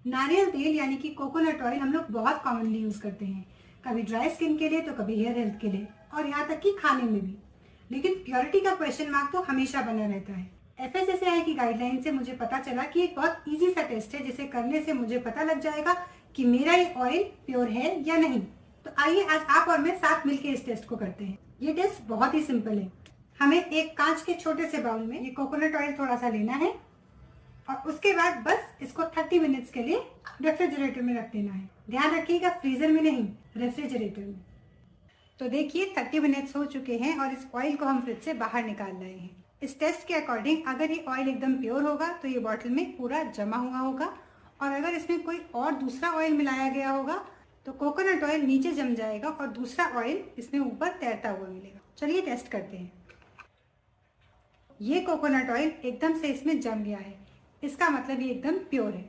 नारियल तेल यानी कि कोकोनट ऑयल हम लोग बहुत कॉमनली यूज करते हैं, कभी ड्राई स्किन के लिए तो कभी हेयर हेल्थ के लिए, और यहाँ तक कि खाने में भी। लेकिन प्योरिटी का क्वेश्चन मार्क तो हमेशा बना रहता है। FSSAI की गाइडलाइन से मुझे पता चला कि एक बहुत इजी सा टेस्ट है जिसे करने से मुझे पता लग जाएगा कि मेरा ये ऑयल प्योर है या नहीं। तो आइए आज आप और मैं साथ मिलकर इस टेस्ट को करते हैं। ये टेस्ट बहुत ही सिंपल है। हमें एक कांच के छोटे से बाउल में ये कोकोनट ऑयल थोड़ा सा लेना है और उसके बाद बस इसको 30 मिनट्स के लिए रेफ्रिजरेटर में रख देना है। ध्यान रखिएगा फ्रीजर में नहीं, रेफ्रिजरेटर में। तो देखिए 30 मिनट्स हो चुके हैं और इस ऑयल को हम फ्रिज से बाहर निकाल रहे हैं। इस टेस्ट के अकॉर्डिंग अगर ये ऑयल एकदम प्योर होगा तो ये बॉटल में पूरा जमा हुआ होगा, और अगर इसमें कोई और दूसरा ऑयल मिलाया गया होगा तो कोकोनट ऑयल नीचे जम जाएगा और दूसरा ऑयल इसमें ऊपर तैरता हुआ मिलेगा। चलिए टेस्ट करते हैं। ये कोकोनट ऑयल एकदम से इसमें जम गया है, इसका मतलब ये एकदम प्योर है।